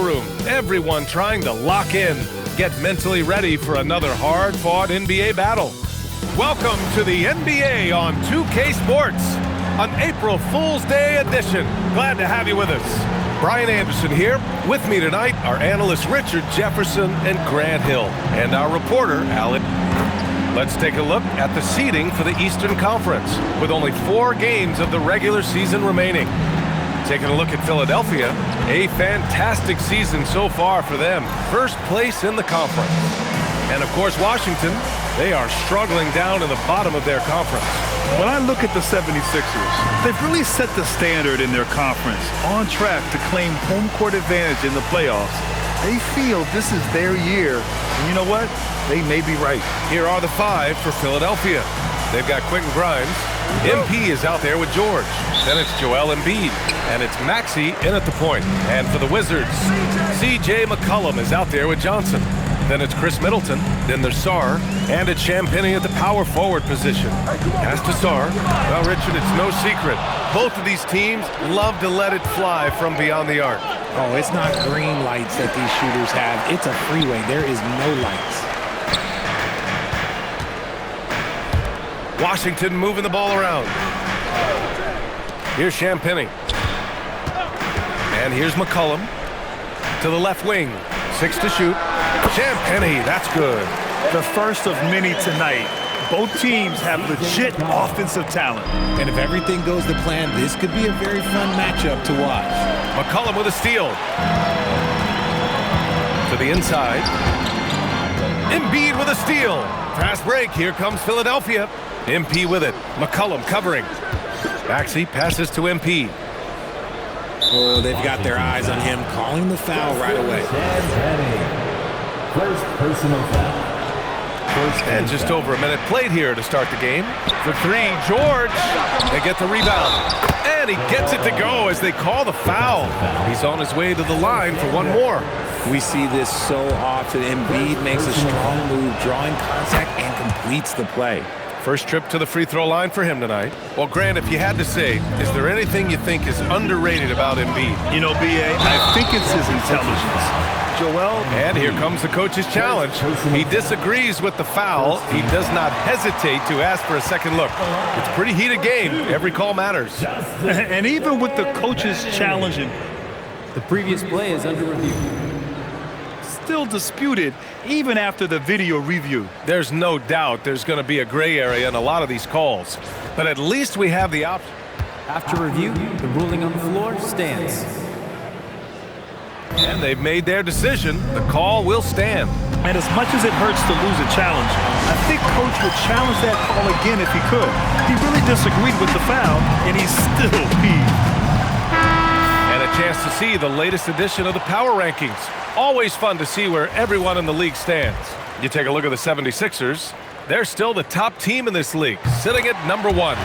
room. Everyone trying to lock in, get mentally ready for another hard-fought NBA battle. Welcome to the NBA on 2K Sports, an April Fool's Day edition. Glad to have you with us. Brian Anderson here. With me tonight are analysts Richard Jefferson and Grant Hill, and our reporter, Alec. Let's take a look at the seeding for the Eastern Conference, with only 4 games of the regular season remaining. Taking a look at Philadelphia, a fantastic season so far for them. First place in the conference. And of course, Washington, they are struggling down in the bottom of their conference. When I look at the 76ers, they've really set the standard in their conference, on track to claim home court advantage in the playoffs. They feel this is their year, and you know what? They may be right. Here are the 5 for Philadelphia. They've got Quentin Grimes. MP is out there with George. Then it's Joel Embiid. And it's Maxey in at the point. And for the Wizards, C.J. McCollum is out there with Johnson. Then it's Chris Middleton. Then there's Sarr. And it's Champagnie at the power forward position. As to Sarr, well, Richard, it's no secret. Both of these teams love to let it fly from beyond the arc. Oh, it's not green lights that these shooters have. It's a freeway. There is no lights. Washington moving the ball around. Here's Champagnie. And here's McCollum to the left wing. 6 to shoot. Champagnie, that's good. The first of many tonight. Both teams have legit offensive talent. And if everything goes to plan, this could be a very fun matchup to watch. McCollum with a steal. To the inside. Embiid with a steal. Fast break. Here comes Philadelphia. MP with it. McCollum covering. Maxey passes to MP. Oh, they've got their eyes on him, calling the foul right away. First personal foul. And just over a minute played here to start the game. For 3, George. They get the rebound. And he gets it to go as they call the foul. He's on his way to the line for one more. We see this so often. Embiid makes a strong move, drawing contact, and completes the play. First trip to the free throw line for him tonight. Well, Grant, if you had to say, is there anything you think is underrated about Embiid? You know, B.A., I think it's his intelligence. Joel. And here comes the coach's challenge. He disagrees with the foul. He does not hesitate to ask for a second look. It's a pretty heated game. Every call matters. And even with the coach's challenge, The previous play is under review. Still disputed even after the video review. There's no doubt there's going to be a gray area in a lot of these calls. But at least we have the option. After review, the ruling on the floor stands. And they've made their decision. The call will stand. And as much as it hurts to lose a challenge, I think Coach would challenge that call again if he could. He really disagreed with the foul, and he's still peeved. And a chance to see the latest edition of the power rankings. Always fun to see where everyone in the league stands. You take a look at the 76ers. They're still the top team in this league, sitting at number 1.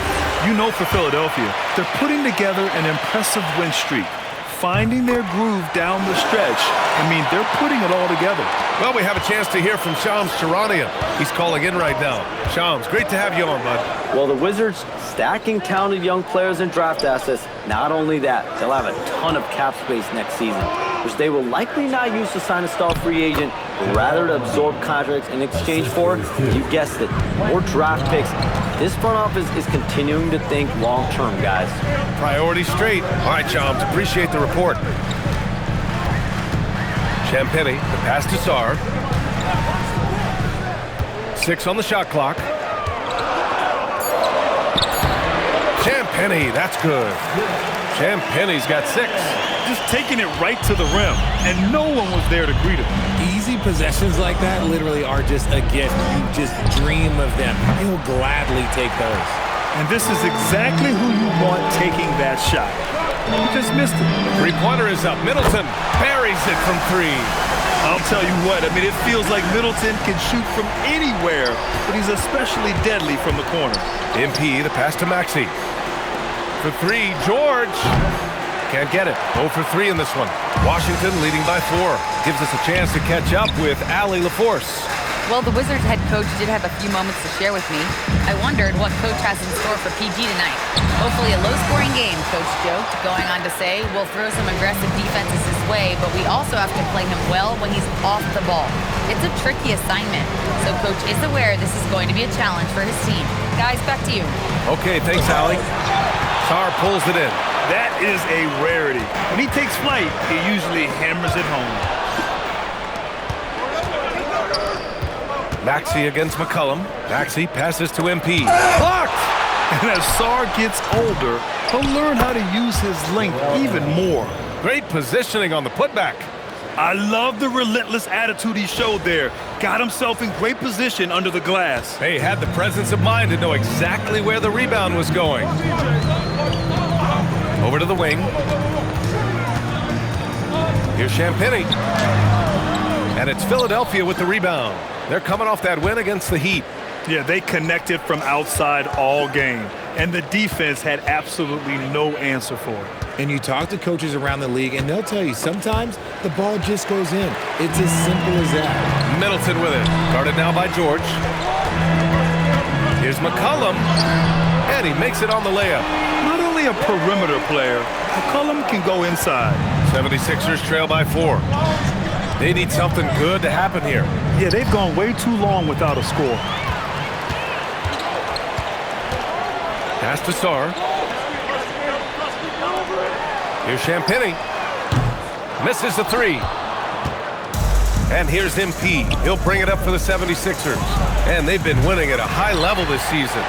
You know, for Philadelphia, they're putting together an impressive win streak, finding their groove down the stretch. I mean, they're putting it all together. Well, we have a chance to hear from Shams Charania. He's calling in right now. Shams, great to have you on, bud. Well, the Wizards stacking talented young players and draft assets. Not only that, they'll have a ton of cap space next season, which they will likely not use to sign a star free agent, but rather to absorb contracts in exchange for, you guessed it, more draft picks. This front office is continuing to think long-term, guys. Priority straight. All right, Shams, appreciate the report. Champagnie, the pass to Sarr. 6 on the shot clock. Champagnie, that's good. Champagnie's got 6. Just taking it right to the rim, and no one was there to greet him. Easy possessions like that literally are just a gift. You just dream of them. He'll gladly take those. And this is exactly who you want taking that shot. He just missed it. Three-pointer is up. Middleton buries it from 3. I'll tell you what, I mean, it feels like Middleton can shoot from anywhere, but he's especially deadly from the corner. MP, the pass to Maxey. For 3, George. Can't get it. 0 for 3 in this one. Washington leading by 4. Gives us a chance to catch up with Allie LaForce. Well, the Wizards head coach did have a few moments to share with me. I wondered what coach has in store for PG tonight. Hopefully a low-scoring game, Coach joked, going on to say, we'll throw some aggressive defenses his way, but we also have to play him well when he's off the ball. It's a tricky assignment, so Coach is aware this is going to be a challenge for his team. Guys, back to you. Okay, thanks, Allie. Sarr pulls it in. That is a rarity. When he takes flight, he usually hammers it home. Maxey against McCollum. Maxey passes to MP. Blocked! And as Sarr gets older, he'll learn how to use his length even more. Great positioning on the putback. I love the relentless attitude he showed there. Got himself in great position under the glass. He had the presence of mind to know exactly where the rebound was going. Over to the wing. Here's Champagny. And it's Philadelphia with the rebound. They're coming off that win against the Heat. Yeah, they connected from outside all game, and the defense had absolutely no answer for it. And you talk to coaches around the league, and they'll tell you sometimes the ball just goes in. It's as simple as that. Middleton with it. Guarded now by George. Here's McCollum. And he makes it on the layup. Not only a perimeter player, McCollum can go inside. 76ers trail by 4. They need something good to happen here. Yeah, they've gone way too long without a score. Pass to Sarr. Here's Champagny. Misses the 3. And here's MP. He'll bring it up for the 76ers. And they've been winning at a high level this season.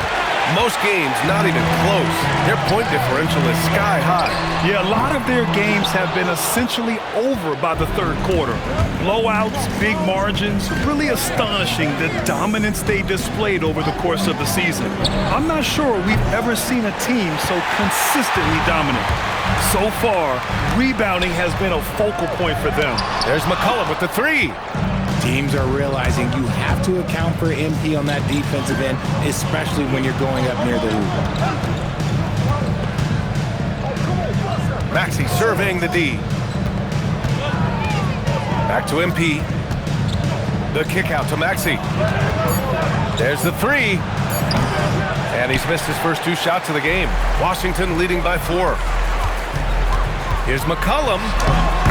Most games not even close. Their point differential is sky high. Yeah, a lot of their games have been essentially over by the third quarter. Blowouts, big margins, really astonishing the dominance they displayed over the course of the season. I'm not sure we've ever seen a team so consistently dominant. So far, rebounding has been a focal point for them. There's McCollum with the 3. Teams are realizing you have to account for MP on that defensive end, especially when you're going up near the hoop. Maxey surveying the D. Back to MP. The kick out to Maxey. There's the 3. And he's missed his first 2 shots of the game. Washington leading by 4. Here's McCollum.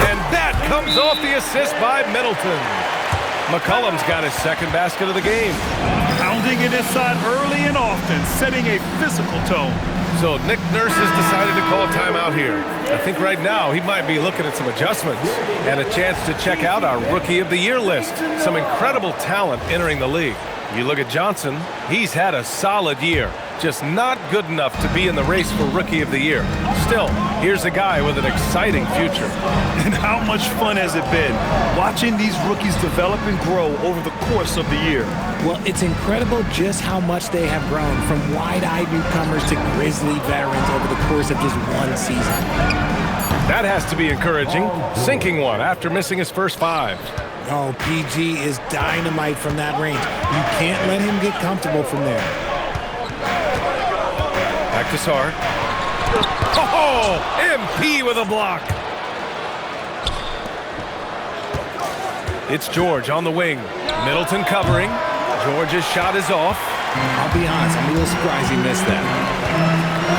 And that comes off the assist by Middleton. McCollum's got his second basket of the game. Pounding it inside early and often, setting a physical tone. So Nick Nurse has decided to call a timeout here. I think right now he might be looking at some adjustments and a chance to check out our Rookie of the Year list. Some incredible talent entering the league. You look at Johnson, he's had a solid year. Just not good enough to be in the race for Rookie of the Year. Still, here's a guy with an exciting future. And how much fun has it been watching these rookies develop and grow over the course of the year? Well, it's incredible just how much they have grown from wide-eyed newcomers to grizzly veterans over the course of just one season. That has to be encouraging. Sinking one after missing his first 5. Oh, PG is dynamite from that range. You can't let him get comfortable from there. Back to Sarr. Oh, MP with a block. It's George on the wing. Middleton covering. George's shot is off. I'll be honest, I'm a little surprised he missed that.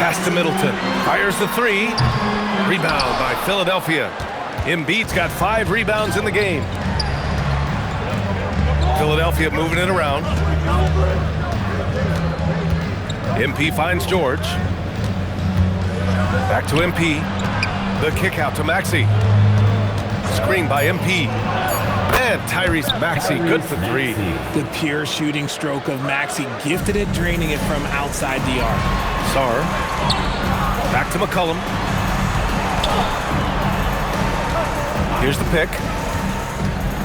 Pass to Middleton. Fires the 3. Rebound by Philadelphia. Embiid's got 5 rebounds in the game. Philadelphia moving it around. MP finds George. Back to MP. The kick out to Maxey. Screen by MP. And Tyrese Maxey, good for 3. The pure shooting stroke of Maxey, gifted at draining it from outside the arc. Sarr. Back to McCollum. Here's the pick.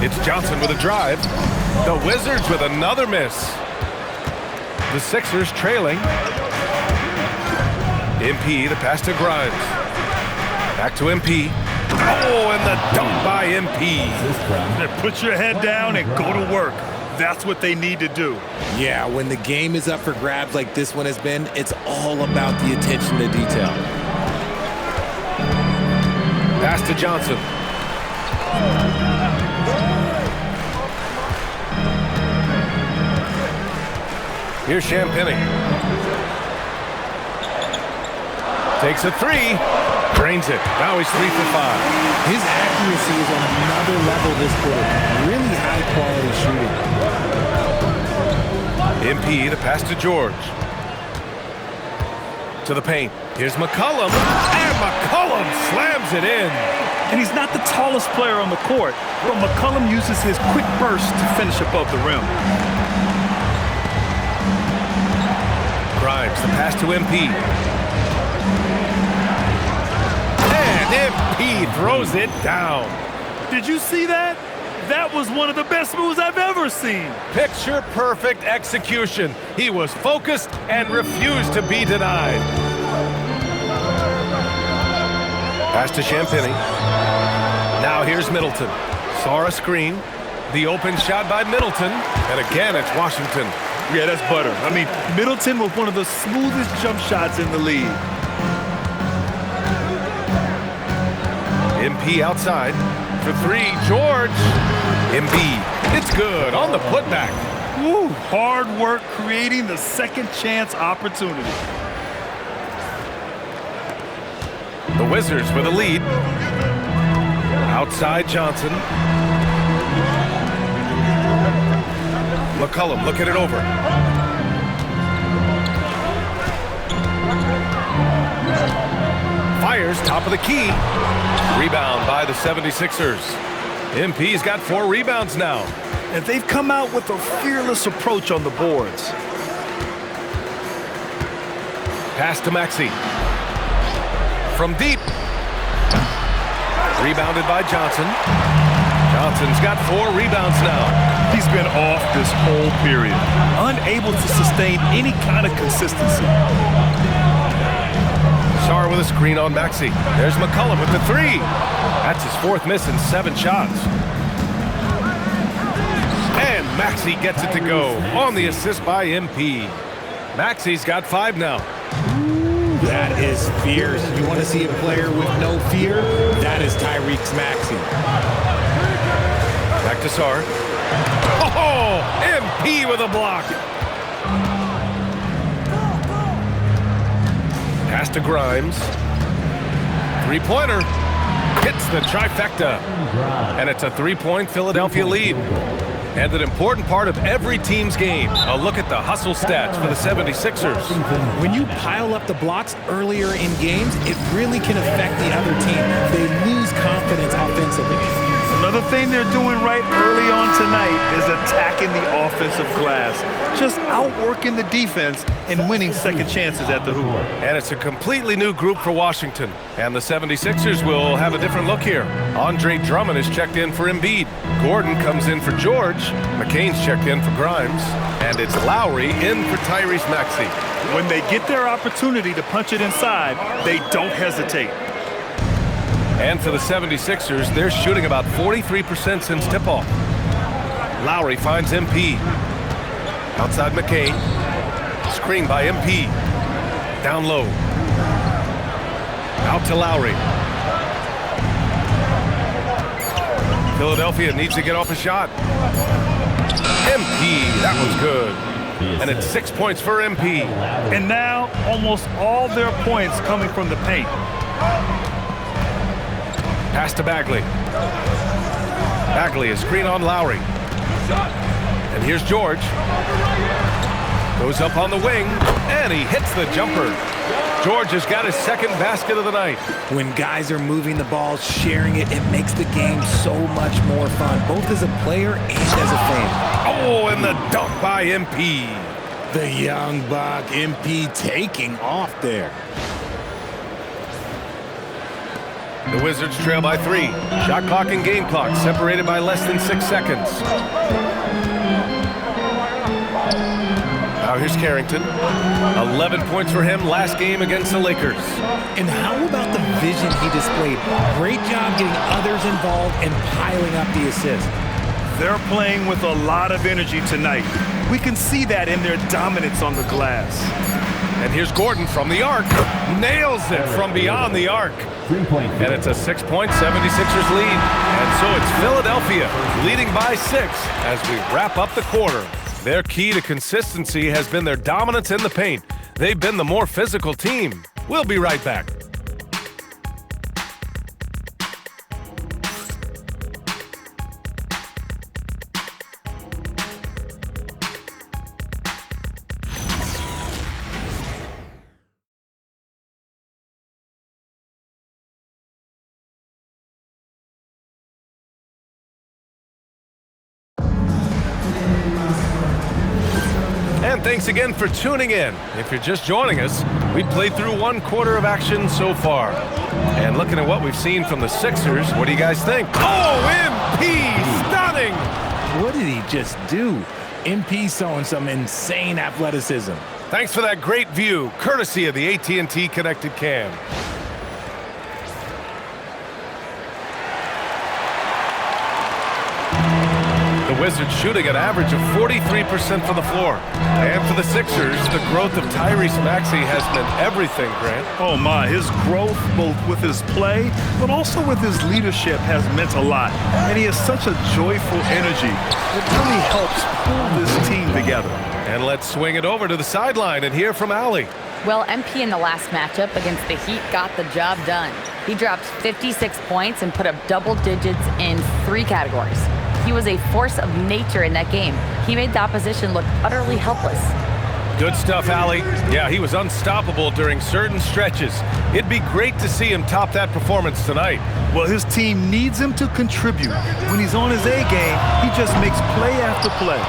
It's Johnson with a drive. The Wizards with another miss. The Sixers trailing. MP, the pass to Grimes. Back to MP. Oh, and the dunk by MP. Put your head down and go to work. That's what they need to do. Yeah, when the game is up for grabs like this one has been, it's all about the attention to detail. Pass to Johnson. Here's Champagny. Takes a three. Drains it. Now he's 3 for 5. His accuracy is on another level this quarter. Really high-quality shooting. MP, the pass to George. To the paint. Here's McCollum. And McCollum slams it in. And he's not the tallest player on the court, but McCollum uses his quick burst to finish above the rim. Grimes, the pass to MP. And MP throws it down. Did you see that? That was one of the best moves I've ever seen. Picture-perfect execution. He was focused and refused to be denied. Pass to Champagny. Now here's Middleton. Saw a screen. The open shot by Middleton. And again, it's Washington. Yeah, that's butter. I mean, Middleton with one of the smoothest jump shots in the league. MP outside. For three, George. Embiid. It's good on the putback. Woo, hard work creating the second chance opportunity. The Wizards with a lead. Outside Johnson. McCollum looking it over. Fires top of the key. Rebound by the 76ers. MP's got 4 rebounds now. And they've come out with a fearless approach on the boards. Pass to Maxey. From deep. Rebounded by Johnson. Johnson's got 4 rebounds now. He's been off this whole period, unable to sustain any kind of consistency. Sarr with a screen on Maxey. There's McCollum with the 3. That's his 4th miss in 7 shots. And Maxey gets it to go on the assist by MP. Maxey's got 5 now. That is fierce. You want to see a player with no fear? That is Tyrese Maxey. Back to Sarr. Oh, MP with a block. Pass to Grimes. 3-pointer. Hits the trifecta. And it's a 3-point Philadelphia lead. And an important part of every team's game. A look at the hustle stats for the 76ers. When you pile up the blocks earlier in games, it really can affect the other team. They lose confidence offensively. Another thing they're doing right early on tonight is attacking the offensive glass. Just outworking the defense and winning second chances at the hoop. And it's a completely new group for Washington. And the 76ers will have a different look here. Andre Drummond is checked in for Embiid. Gordon comes in for George. McCain's checked in for Grimes. And it's Lowry in for Tyrese Maxey. When they get their opportunity to punch it inside, they don't hesitate. And for the 76ers, they're shooting about 43% since tip-off. Lowry finds MP. Outside McCain. Screen by MP. Down low. Out to Lowry. Philadelphia needs to get off a shot. MP, that was good. And it's 6 points for MP. And now, almost all their points coming from the paint. Pass to Bagley. Bagley, a screen on Lowry. And here's George. Goes up on the wing, and he hits the jumper. George has got his 2nd basket of the night. When guys are moving the ball, sharing it, it makes the game so much more fun, both as a player and as a fan. Oh, and the dunk by MP. The young buck, MP taking off there. The Wizards trail by 3. Shot clock and game clock separated by less than 6 seconds. Now here's Carrington. 11 points for him last game against the Lakers. And how about the vision he displayed? Great job getting others involved and piling up the assist. They're playing with a lot of energy tonight. We can see that in their dominance on the glass. And here's Gordon from the arc. Nails it from beyond the arc. And it's a 6-point 76ers lead. And so it's Philadelphia leading by 6 as we wrap up the quarter. Their key to consistency has been their dominance in the paint. They've been the more physical team. We'll be right back. And thanks again for tuning in. If you're just joining us, we played through 1 quarter of action so far. And looking at what we've seen from the Sixers, what do you guys think? Oh, MP! Stunning! What did he just do? MP showing some insane athleticism. Thanks for that great view, courtesy of the AT&T Connected Cam. The Wizards shooting an average of 43% from the floor. And for the Sixers, the growth of Tyrese Maxey has meant everything, Grant. Oh my, his growth both with his play, but also with his leadership has meant a lot. And he has such a joyful energy. It really helps pull this team together. And let's swing it over to the sideline and hear from Allie. Well, MP in the last matchup against the Heat got the job done. He dropped 56 points and put up double digits in 3 categories. He was a force of nature in that game. He made the opposition look utterly helpless. Good stuff, Allie. Yeah, he was unstoppable during certain stretches. It'd be great to see him top that performance tonight. Well, his team needs him to contribute. When he's on his A game, he just makes play after play.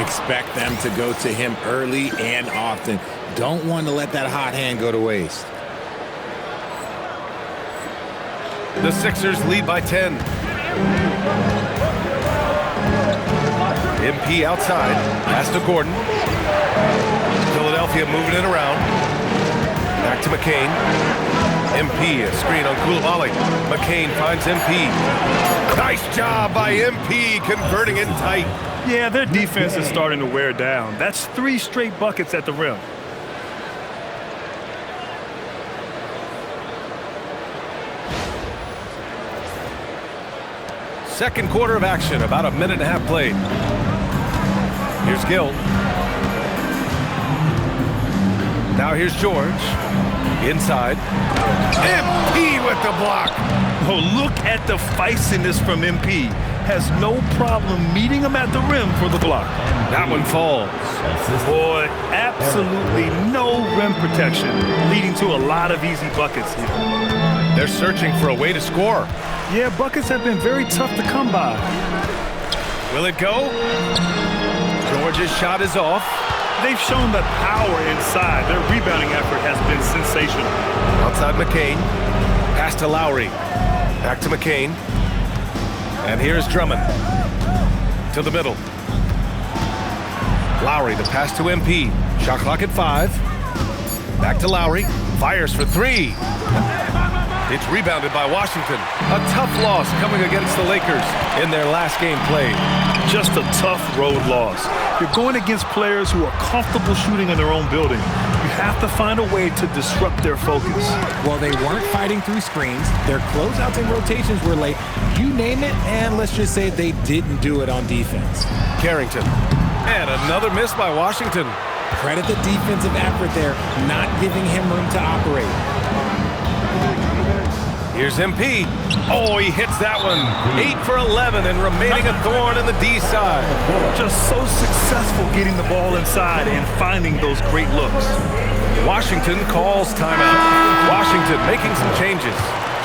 Expect them to go to him early and often. Don't want to let that hot hand go to waste. The Sixers lead by 10. MP outside, pass to Gordon. Philadelphia moving it around. Back to McCain. MP, a screen on Koulibaly. McCain finds MP. Nice job by MP converting it tight. Yeah, their defense is starting to wear down. That's 3 straight buckets at the rim. Second quarter of action, about a minute and a half played. Here's Gill. Now here's George. Inside. MP with the block. Oh, look at the feistiness from MP. Has no problem meeting him at the rim for the block. That one falls. Boy, absolutely no rim protection, leading to a lot of easy buckets here. They're searching for a way to score. Yeah, buckets have been very tough to come by. Will it go? George's shot is off. They've shown the power inside. Their rebounding effort has been sensational. Outside McCain. Pass to Lowry. Back to McCain. And here's Drummond. To the middle. Lowry, the pass to MP. Shot clock at 5. Back to Lowry. Fires for 3. It's rebounded by Washington. A tough loss coming against the Lakers in their last game played. Just a tough road loss. You're going against players who are comfortable shooting in their own building. You have to find a way to disrupt their focus. Well, they weren't fighting through screens. Their closeouts and rotations were late. You name it, and let's just say they didn't do it on defense. Carrington. And another miss by Washington. Credit the defensive effort there, not giving him room to operate. Here's MP. Oh, he hits that one. 8 for 11 and remaining a thorn in the D side. Just so successful getting the ball inside and finding those great looks. Washington calls timeout. Washington making some changes.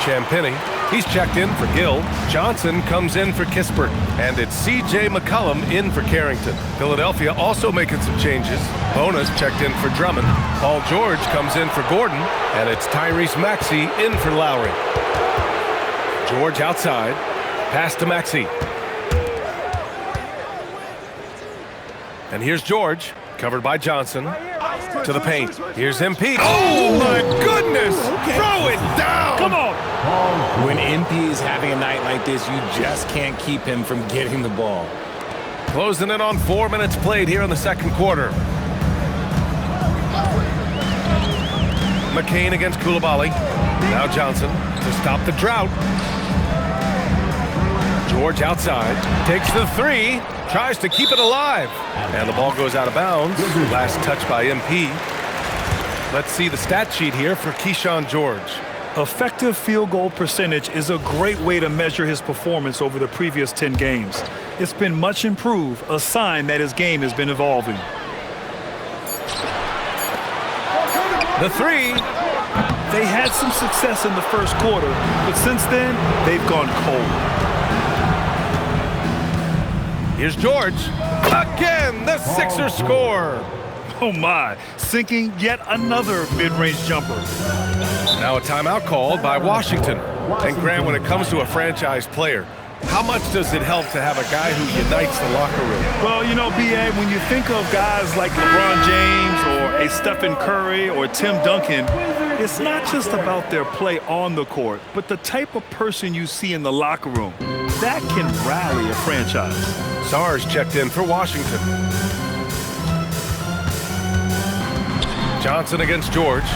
Champagnie, he's checked in for Gill. Johnson comes in for Kispert. And it's C.J. McCollum in for Carrington. Philadelphia also making some changes. Bonus checked in for Drummond. Paul George comes in for Gordon. And it's Tyrese Maxey in for Lowry. George outside. Pass to Maxey. And here's George, covered by Johnson. To the paint. Here's MP. Oh, my goodness! Throw it down! Come on! When MP is having a night like this, you just can't keep him from getting the ball. Closing in on 4 minutes played here in the second quarter. McCain against Koulibaly. Now Johnson to stop the drought. George outside, takes the three, tries to keep it alive. And the ball goes out of bounds. Last touch by MP. Let's see the stat sheet here for Keyshawn George. Effective field goal percentage is a great way to measure his performance over the previous 10 games. It's been much improved, a sign that his game has been evolving. The three. They had some success in the first quarter, but since then, they've gone cold. Here's George. Again, the Sixers score. Oh my, sinking yet another mid-range jumper. Now a timeout called by Washington. And Grant, when it comes to a franchise player, how much does it help to have a guy who unites the locker room? Well, you know, B.A., when you think of guys like LeBron James or a Stephen Curry or Tim Duncan, it's not just about their play on the court, but the type of person you see in the locker room. That can rally a franchise. Sarge checked in for Washington. Johnson against George.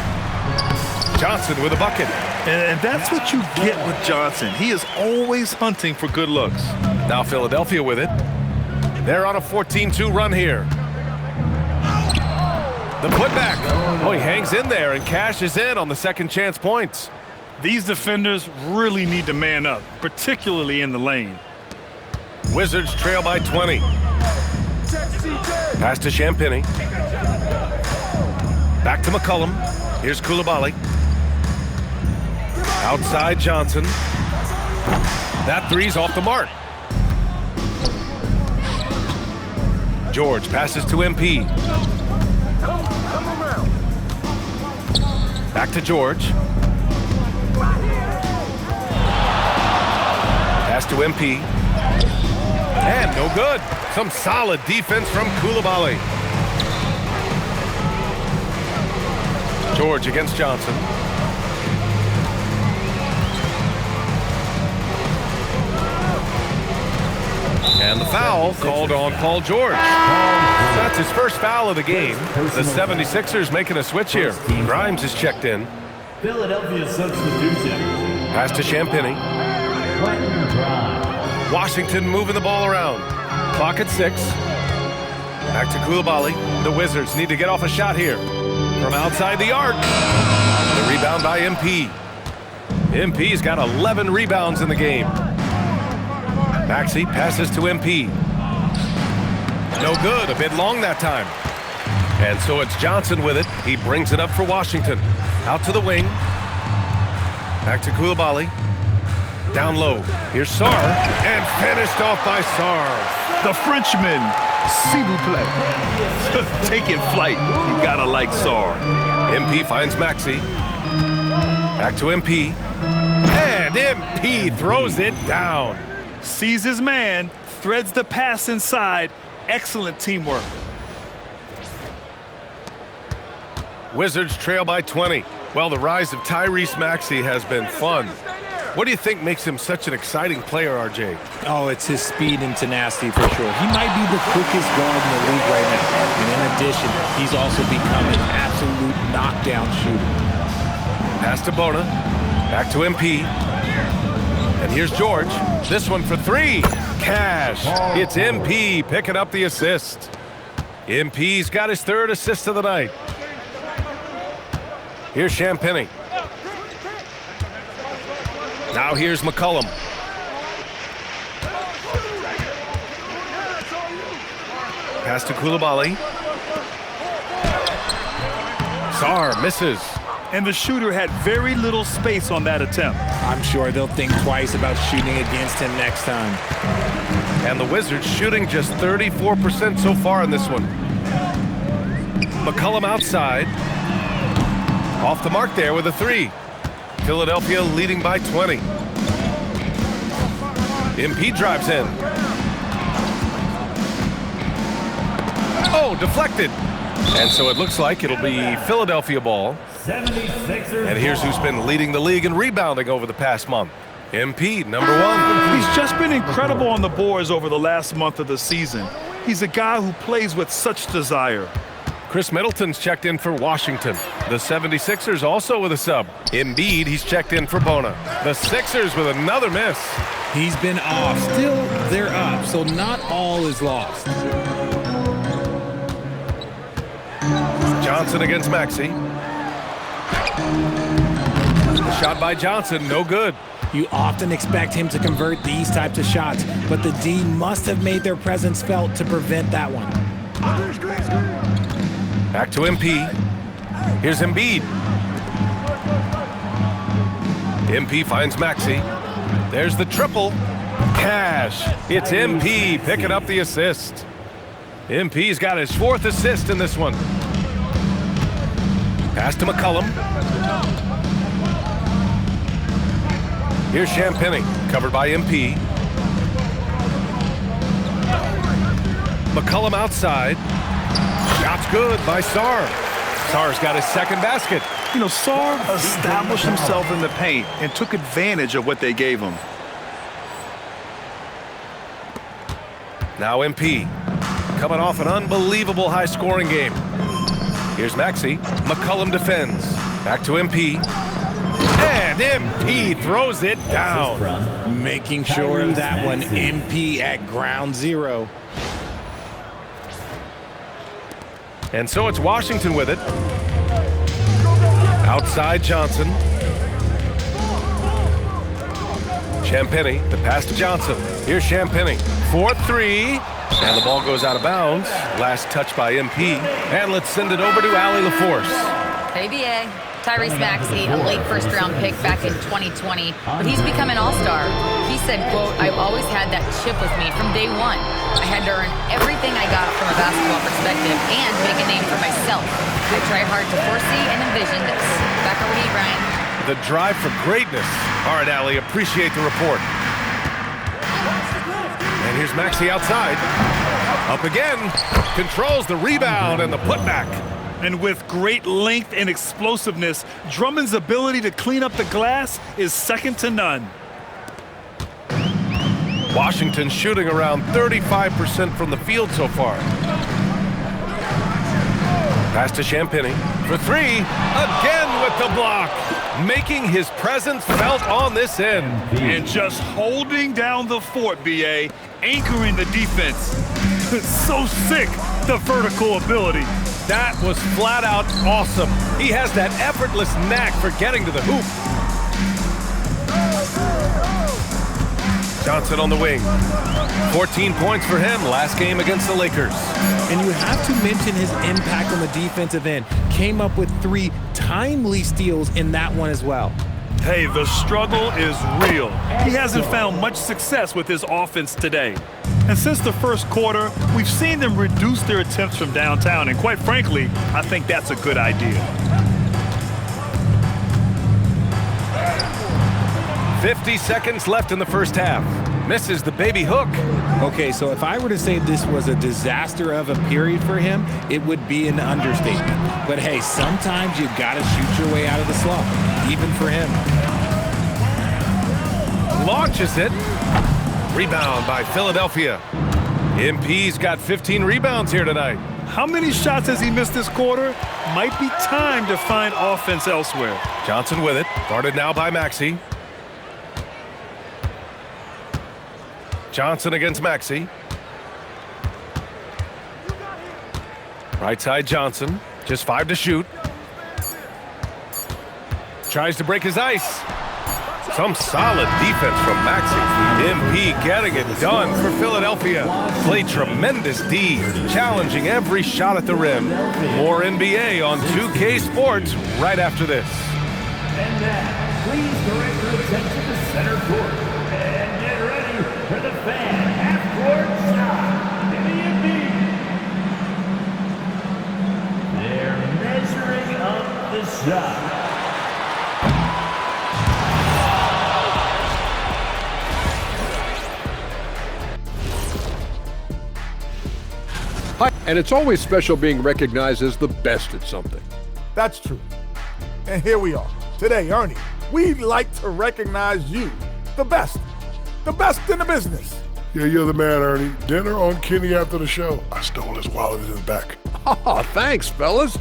Johnson with a bucket. And that's what you get with Johnson. He is always hunting for good looks. Now Philadelphia with it. They're on a 14-2 run here. The putback. Oh, he hangs in there and cashes in on the second chance points. These defenders really need to man up, particularly in the lane. Wizards trail by 20. Pass to Champagnie. Back to McCollum. Here's Coulibaly. Outside Johnson. That three's off the mark. George passes to MP. Back to George. Pass to MP. And no good. Some solid defense from Coulibaly. George against Johnson. And the foul called on Paul George. That's his first foul of the game. The 76ers making a switch here. Grimes is checked in. Philadelphia substitution. Pass to Champagnie. Washington moving the ball around. Clock at 6. Back to Coulibaly. The Wizards need to get off a shot here. From outside the arc. The rebound by MP. MP's got 11 rebounds in the game. Maxey passes to MP. No good, a bit long that time. And so it's Johnson with it. He brings it up for Washington. Out to the wing. Back to Coulibaly. Down low. Here's Sarr. And finished off by Sarr. The Frenchman, s'il vous plaît. Taking flight. You gotta like Sarr. MP finds Maxey. Back to MP. And MP throws it down. Sees his man, threads the pass inside. Excellent teamwork. Wizards trail by 20. Well, the rise of Tyrese Maxey has been fun. What do you think makes him such an exciting player, RJ? Oh, it's his speed and tenacity for sure. He might be the quickest guard in the league right now. And in addition, he's also become an absolute knockdown shooter. Pass to Bona. Back to MP. And here's George. This one for three. Cash. It's MP picking up the assist. MP's got his third assist of the night. Here's Champagnie. Now here's McCollum. Pass to Coulibaly. Sarr misses. And the shooter had very little space on that attempt. I'm sure they'll think twice about shooting against him next time. And the Wizards shooting just 34% so far in this one. McCollum outside. Off the mark there with a three. Philadelphia leading by 20. MP drives in. Oh, deflected. And so it looks like it'll be Philadelphia ball. 76ers. And here's who's been leading the league in rebounding over the past month. MP, number one. He's just been incredible on the boards over the last month of the season. He's a guy who plays with such desire. Chris Middleton's checked in for Washington. The 76ers also with a sub. Embiid, he's checked in for Bona. The Sixers with another miss. He's been off. Still, they're up, so not all is lost. Johnson against Maxey. Shot by Johnson, no good. You often expect him to convert these types of shots, but the D must have made their presence felt to prevent that one. Back to MP. Here's Embiid. MP finds Maxey. There's the triple. Cash. It's MP picking up the assist. MP's got his 4th assist in this one. Pass to McCollum. Here's Champagny, covered by MP. McCollum outside. Shot's good by Sarr. Sarr's got his 2nd basket. You know, Sarr established himself in the paint and took advantage of what they gave him. Now MP, coming off an unbelievable high-scoring game. Here's Maxey. McCollum defends. Back to MP. And MP throws it down. Making sure of that one. MP at ground zero. And so it's Washington with it. Outside Johnson. Champagny, the pass to Johnson. Here's Champagny. 4-3. And the ball goes out of bounds. Last touch by MP. And let's send it over to Allie LaForce. Hey, BA. Tyrese Maxey, a late first-round pick back in 2020, but he's become an all-star. He said, quote, "I've always had that chip with me from day one. I had to earn everything I got from a basketball perspective and make a name for myself. I try hard to foresee and envision this." Back over to you, Brian. The drive for greatness. All right, Allie, appreciate the report. And here's Maxey outside. Up again. Controls the rebound and the putback. And with great length and explosiveness, Drummond's ability to clean up the glass is second to none. Washington shooting around 35% from the field so far. Pass to Champagny for 3. Again with the block. Making his presence felt on this end. And just holding down the fort, BA, anchoring the defense. So sick, the vertical ability. That was flat out awesome. He has that effortless knack for getting to the hoop. Johnson on the wing. 14 points for him last game against the Lakers. And you have to mention his impact on the defensive end. Came up with 3 timely steals in that one as well. Hey, the struggle is real. He hasn't found much success with his offense today. And since the first quarter, we've seen them reduce their attempts from downtown, and quite frankly, I think that's a good idea. 50 seconds left in the first half. Misses the baby hook. Okay, so if I were to say this was a disaster of a period for him, it would be an understatement. But hey, sometimes you gotta shoot your way out of the slump, even for him. Launches it. Rebound by Philadelphia. MP's got 15 rebounds here tonight. How many shots has he missed this quarter? Might be time to find offense elsewhere. Johnson with it. Guarded now by Maxey. Johnson against Maxey. Right side Johnson. Just 5 to shoot. Tries to break his ice. Some solid defense from Maxey. MP getting it done for Philadelphia. Played tremendous D, challenging every shot at the rim. More NBA on 2K Sports right after this. And now, please direct your attention to center court. And get ready for the fan half-court shot in the NBA. They're measuring up the shot. And it's always special being recognized as the best at something. That's true. And here we are. Today, Ernie, we'd like to recognize you, the best in the business. Yeah, you're the man, Ernie. Dinner on Kenny after the show. I stole his wallet in the back. Thanks, fellas.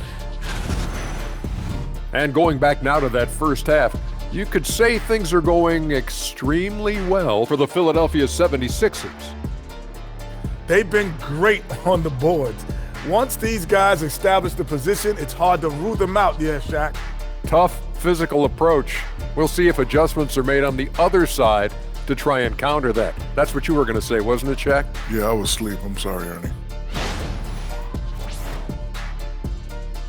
And going back now to that first half, you could say things are going extremely well for the Philadelphia 76ers. They've been great on the boards. Once these guys establish the position, it's hard to rule them out, Shaq. Tough physical approach. We'll see if adjustments are made on the other side to try and counter that. That's what you were going to say, wasn't it, Shaq? Yeah, I was asleep. I'm sorry, Ernie.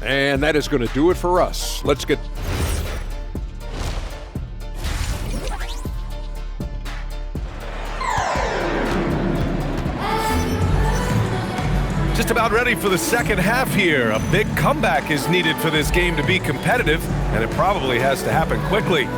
And that is going to do it for us. Let's get... Just about ready for the second half here. A big comeback is needed for this game to be competitive, and it probably has to happen quickly.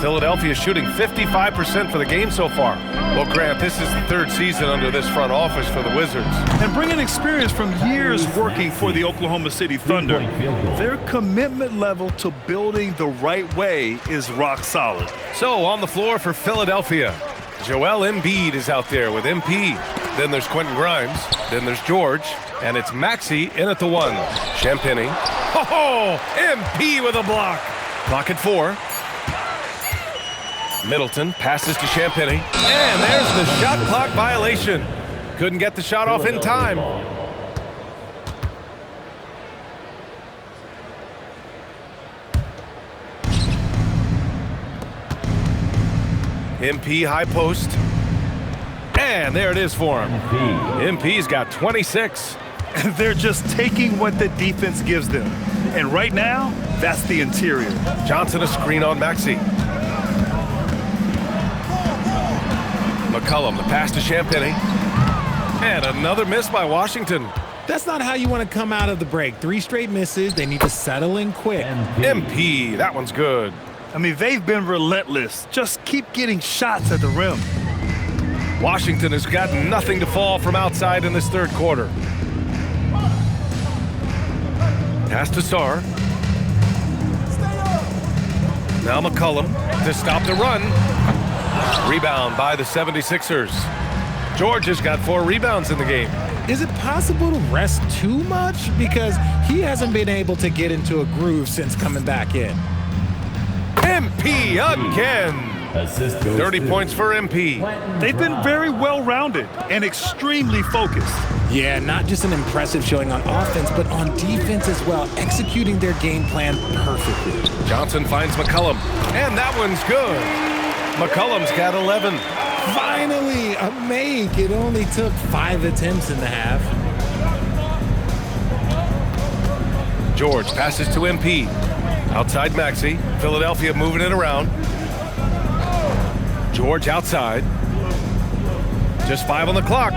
Philadelphia shooting 55% for the game so far. Well, Grant, this is the third season under this front office for the Wizards. And bringing experience from years working for the Oklahoma City Thunder, their commitment level to building the right way is rock solid. So on the floor for Philadelphia, Joel Embiid is out there with MP. Then there's Quentin Grimes. Then there's George. And it's Maxey in at the 1. Champagnie. Oh, MP with a block. Clock at 4. Middleton passes to Champagnie. And there's the shot clock violation. Couldn't get the shot off in time. MP high post. And there it is for him. MP's got 26. And they're just taking what the defense gives them. And right now, that's the interior. Johnson a screen on Maxey. McCollum, the pass to Champagnie. And another miss by Washington. That's not how you want to come out of the break. 3 straight misses. They need to settle in quick. MP, that one's good. I mean, they've been relentless. Just keep getting shots at the rim. Washington has got nothing to fall from outside in this third quarter. Pass to Sarr. Now McCollum to stop the run. Rebound by the 76ers. George has got 4 rebounds in the game. Is it possible to rest too much? Because he hasn't been able to get into a groove since coming back in. MP again. 30 points for MP. They've been very well-rounded and extremely focused. Yeah, not just an impressive showing on offense, but on defense as well, executing their game plan perfectly. Johnson finds McCollum, and that one's good. McCollum's got 11. Finally, a make. It only took 5 attempts in the half. George passes to MP. Outside Maxey. Philadelphia moving it around. George outside. Just 5 on the clock.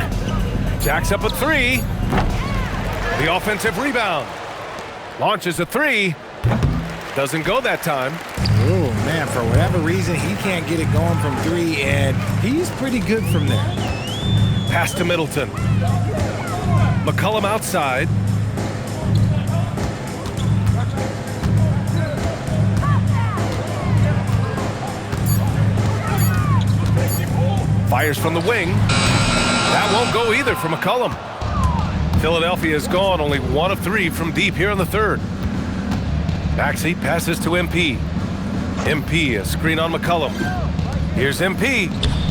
Jacks up a 3. The offensive rebound. Launches a 3. Doesn't go that time. Oh, man, for whatever reason, he can't get it going from 3, and he's pretty good from there. Pass to Middleton. McCollum outside. Fires from the wing. That won't go either for McCollum. Philadelphia is gone, only 1 of 3 from deep here in the third. Maxey passes to MP. MP, a screen on McCollum. Here's MP.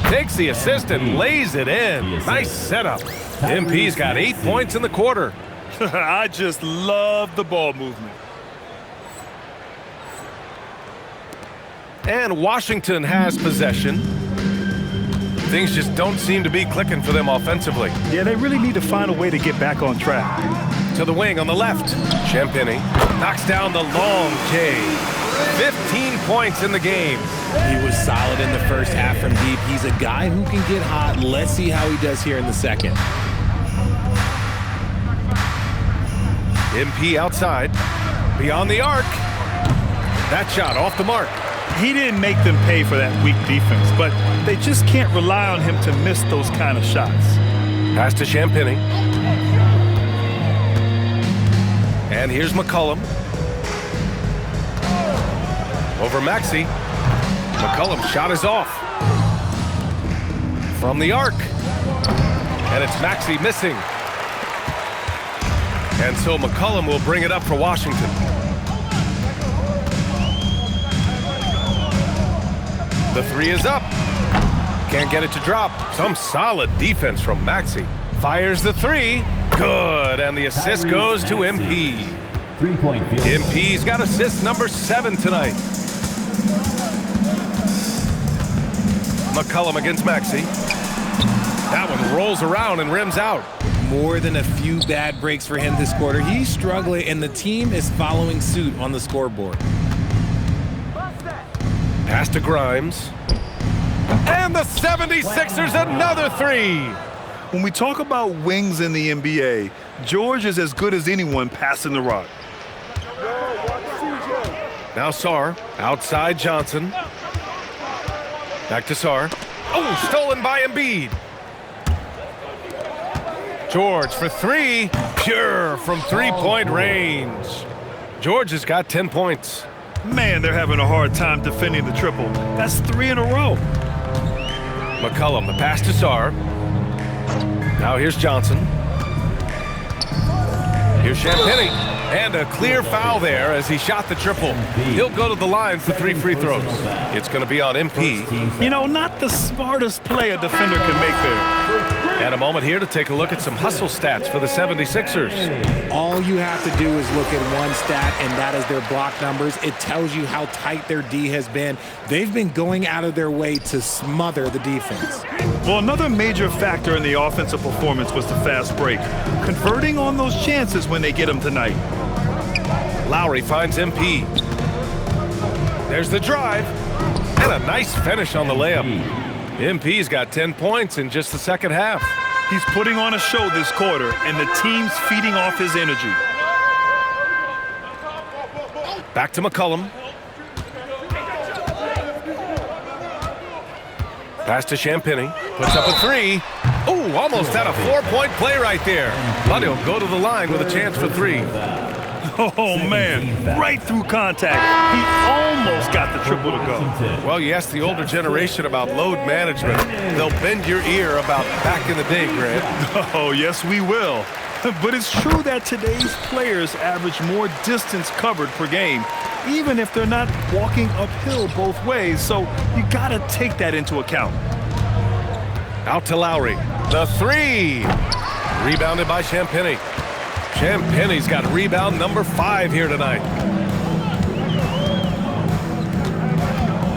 Takes the assist and lays it in. Nice setup. MP's got 8 points in the quarter. I just love the ball movement. And Washington has possession. Things just don't seem to be clicking for them offensively. Yeah, they really need to find a way to get back on track. To the wing on the left. Champagnie knocks down the long J. 15 points in the game. He was solid in the first half from deep. He's a guy who can get hot. Let's see how he does here in the second. MP outside. Beyond the arc. That shot off the mark. He didn't make them pay for that weak defense, but they just can't rely on him to miss those kind of shots. Pass to Champagnie. And here's McCollum. Over Maxey. McCollum's shot is off. From the arc. And it's Maxey missing. And so McCollum will bring it up for Washington. The three is up. Can't get it to drop. Some solid defense from Maxey. Fires the three. Good. And the assist goes to MP. MP's got assist number 7 tonight. McCollum against Maxey. That one rolls around and rims out. More than a few bad breaks for him this quarter. He's struggling, and the team is following suit on the scoreboard. Pass to Grimes. And the 76ers another three. When we talk about wings in the NBA, George is as good as anyone passing the rock. Now Sarr, outside Johnson. Back to Sarr. Oh, stolen by Embiid. George for three. Pure from three-point range. George has got 10 points. Man, they're having a hard time defending the triple. That's 3 in a row. McCollum, the pass to Sarr. Now here's Johnson. Here's Champagnie. And a clear foul there as he shot the triple. He'll go to the line for 3 free throws. It's going to be on MP. You know, not the smartest play a defender can make there. And a moment here to take a look at some hustle stats for the 76ers. All you have to do is look at one stat, and that is their block numbers. It tells you how tight their D has been. They've been going out of their way to smother the defense. Well, another major factor in the offensive performance was the fast break. Converting on those chances when they get them tonight. Lowry finds MP. There's the drive. And a nice finish on the layup. MP's got 10 points in just the second half. He's putting on a show this quarter, and the team's feeding off his energy. Back to McCollum. Pass to Champagnie. Puts up a three. Oh, almost had a 4-point play right there. But he'll go to the line with a chance for 3. Oh, man, right through contact. He almost got the triple to go. Well, you ask the older generation about load management. They'll bend your ear about back in the day, Grant. Oh, yes, we will. But it's true that today's players average more distance covered per game, even if they're not walking uphill both ways. So you got to take that into account. Out to Lowry. The three. Rebounded by Champagnie. Champagnie's got rebound number 5 here tonight.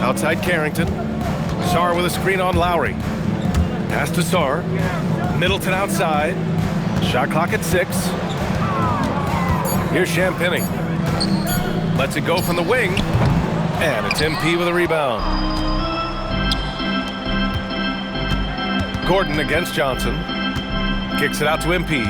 Outside Carrington. Sarr with a screen on Lowry. Pass to Sarr. Middleton outside. Shot clock at 6. Here's Champagnie. Lets it go from the wing. And it's MP with a rebound. Gordon against Johnson. Kicks it out to MP.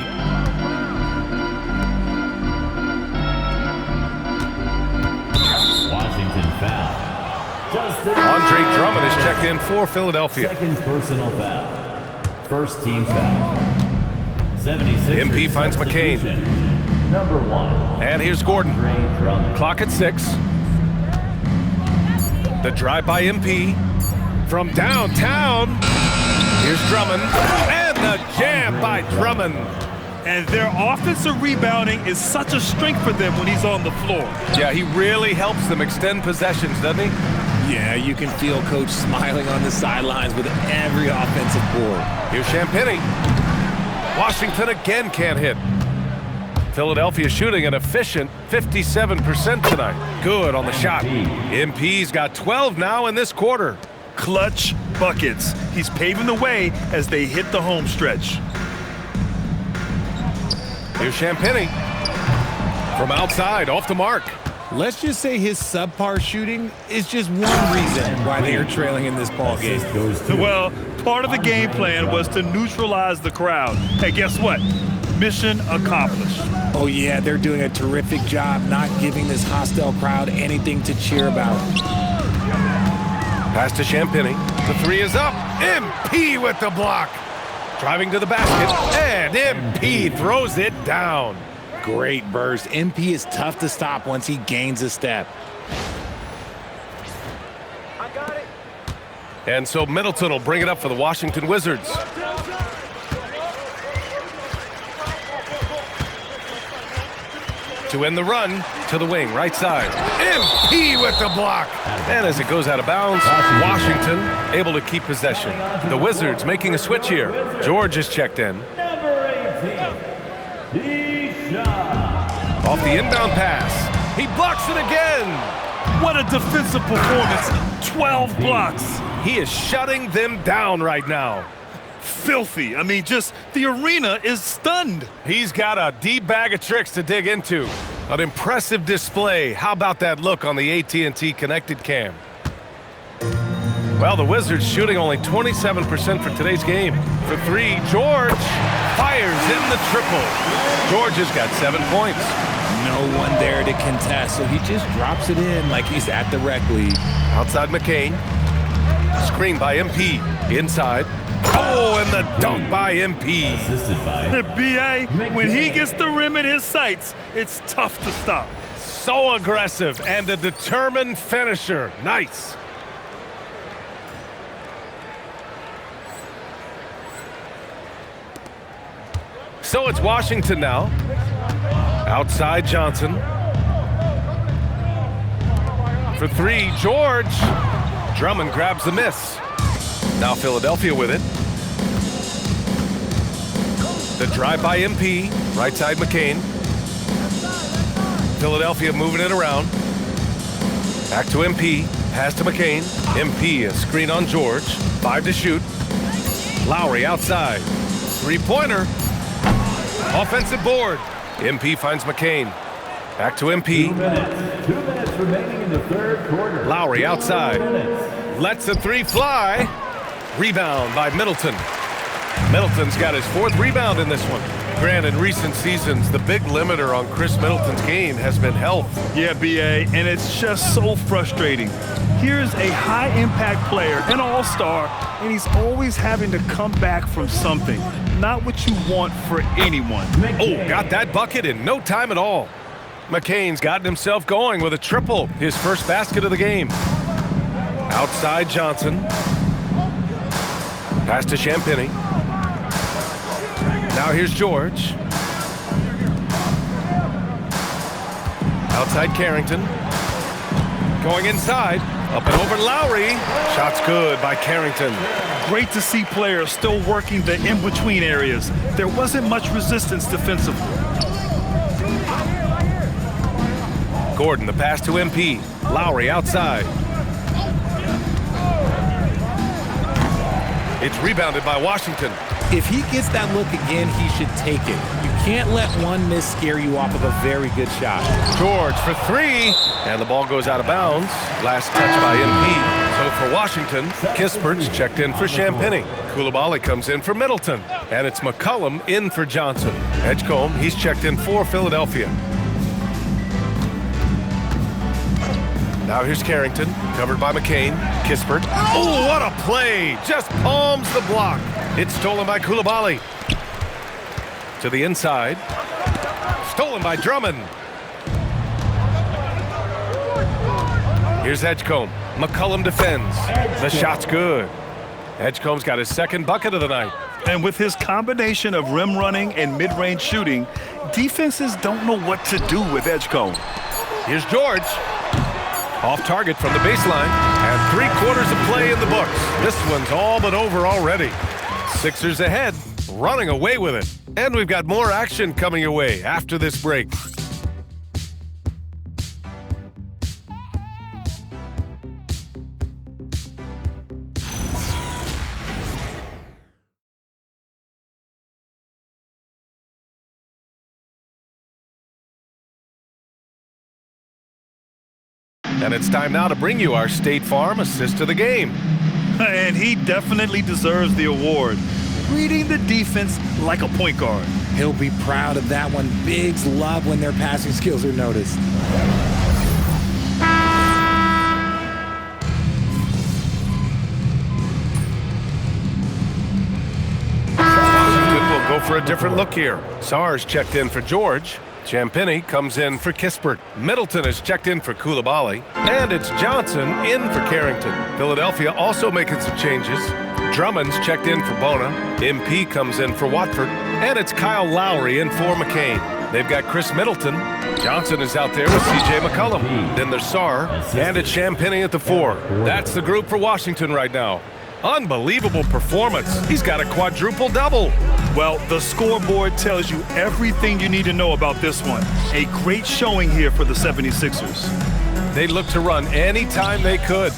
Andre Drummond is checked in for Philadelphia. Second personal foul. First team foul. 76. MP finds McCain. Number 1. And here's Gordon. Clock at 6. The drive by MP. From downtown. Here's Drummond. And the jam by Drummond. And their offensive rebounding is such a strength for them when he's on the floor. Yeah, he really helps them extend possessions, doesn't he? Yeah, you can feel Coach smiling on the sidelines with every offensive board. Here's Champagnie. Washington again can't hit. Philadelphia shooting an efficient 57% tonight. Good on the shot. MP's got 12 now in this quarter. Clutch buckets. He's paving the way as they hit the home stretch. Here's Champagnie. From outside, off the mark. Let's just say his subpar shooting is just one reason why they are trailing in this ball game. Well, part of the game plan was to neutralize the crowd. Hey, guess what? Mission accomplished. Oh, yeah, they're doing a terrific job not giving this hostile crowd anything to cheer about. Pass to Champagnie. The three is up. MP with the block. Driving to the basket. And MP throws it down. Great burst. MP is tough to stop once he gains a step. I got it. And so Middleton will bring it up for the Washington Wizards. To end the run, to the wing, right side. MP with the block. And as it goes out of bounds, Washington able to keep possession. The Wizards making a switch here. George is checked in. Off the inbound pass. He blocks it again. What a defensive performance. 12 blocks. He is shutting them down right now. Filthy. I mean, just the arena is stunned. He's got a deep bag of tricks to dig into. An impressive display. How about that look on the AT&T connected cam? Well, the Wizards shooting only 27% for today's game. For three, George fires in the triple. George has got 7 points. No one there to contest, so he just drops it in like he's at the rec league. Outside McCain. Screen by MP. Inside. Oh, and the dunk by MP. The BA, when he gets the rim in his sights, it's tough to stop. So aggressive and a determined finisher. Nice. So it's Washington now. Outside Johnson. For three, George. Drummond grabs the miss. Now Philadelphia with it. The drive by MP. Right side McCain. Philadelphia moving it around. Back to MP. Pass to McCain. MP, a screen on George. 5 to shoot. Lowry outside. Three-pointer. Offensive board. MP finds McCain. Back to MP. 2 minutes remaining in the third quarter. Lowry outside. Lets the three fly. Rebound by Middleton. Middleton's got his 4th rebound in this one. Grant, in recent seasons, the big limiter on Chris Middleton's game has been health. Yeah, BA, and it's just so frustrating. Here's a high-impact player, an all-star, and he's always having to come back from something. Not what you want for anyone. Oh, got that bucket in no time at all. McCain's gotten himself going with a triple, his first basket of the game. Outside Johnson. Pass to Champagny. Now here's George. Outside Carrington. Going inside. Up and over Lowry. Shot's good by Carrington. Great to see players still working the in-between areas. There wasn't much resistance defensively. Gordon, the pass to MP. Lowry outside. It's rebounded by Washington. If he gets that look again, he should take it. You can't let one miss scare you off of a very good shot. George for three, and the ball goes out of bounds. Last touch by MP. So for Washington, Kispert's checked in for Champagny. Coulibaly comes in for Middleton, and it's McCollum in for Johnson. Edgecombe, he's checked in for Philadelphia. Now here's Carrington, covered by McCain. Kispert. Oh, what a play! Just palms the block. It's stolen by Coulibaly. To the inside. Stolen by Drummond. Here's Edgecombe. McCollum defends. The shot's good. Edgecombe's got his 2nd bucket of the night. And with his combination of rim running and mid-range shooting, defenses don't know what to do with Edgecombe. Here's George. Off target from the baseline, and 3/4 of play in the books. This one's all but over already. Sixers ahead, running away with it. And we've got more action coming your way after this break. And it's time now to bring you our State Farm assist of the game. And he definitely deserves the award. Reading the defense like a point guard. He'll be proud of that one. Bigs love when their passing skills are noticed. Washington will go for a different look here. Sarge checked in for George. Champagny comes in for Kispert. Middleton is checked in for Koulibaly. And it's Johnson in for Carrington. Philadelphia also making some changes. Drummond's checked in for Bona. MP comes in for Watford. And it's Kyle Lowry in for McCain. They've got Chris Middleton. Johnson is out there with C.J. McCollum. Then there's Sarr. And it's Champagny at the 4. That's the group for Washington right now. Unbelievable performance. He's got a quadruple double. Well, the scoreboard tells you everything you need to know about this one. A great showing here for the 76ers. They look to run anytime they could.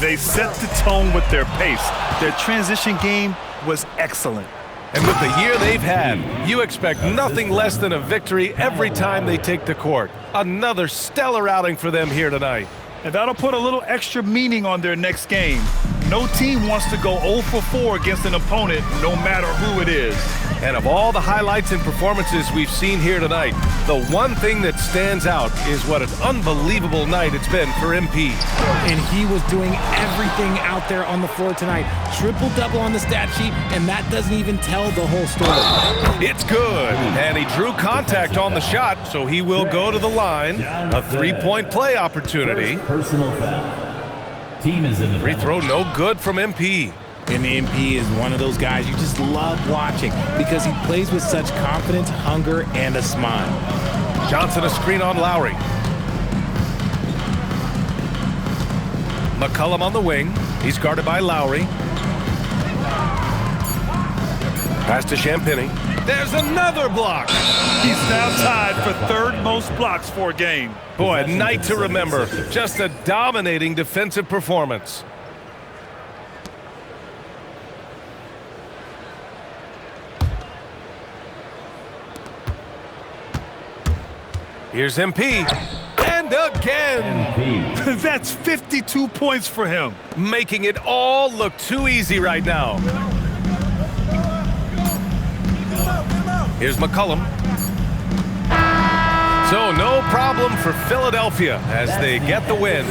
They set the tone with their pace. Their transition game was excellent. And with the year they've had, you expect nothing less than a victory every time they take the court. Another stellar outing for them here tonight. And that'll put a little extra meaning on their next game. No team wants to go 0 for 4 against an opponent, no matter who it is. And of all the highlights and performances we've seen here tonight, the one thing that stands out is what an unbelievable night it's been for MP. And he was doing everything out there on the floor tonight. Triple-double on the stat sheet, and that doesn't even tell the whole story. It's good. And he drew contact on the shot, so he will go to the line. A three-point play opportunity. Personal foul. Team is in the Free throw no good from MP. And MP is one of those guys you just love watching because he plays with such confidence, hunger, and a smile. Johnson a screen on Lowry. McCollum on the wing. He's guarded by Lowry. Pass to Champagny. There's another block. He's now tied for third most blocks for a game. Boy, a night to remember. Just a dominating defensive performance. Here's MP. And again. That's 52 points for him. Making it all look too easy right now. Here's McCollum. So no problem for Philadelphia as they get the win.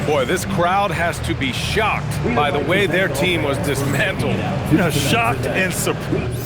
Boy, this crowd has to be shocked by the way their team was dismantled. Shocked and surprised.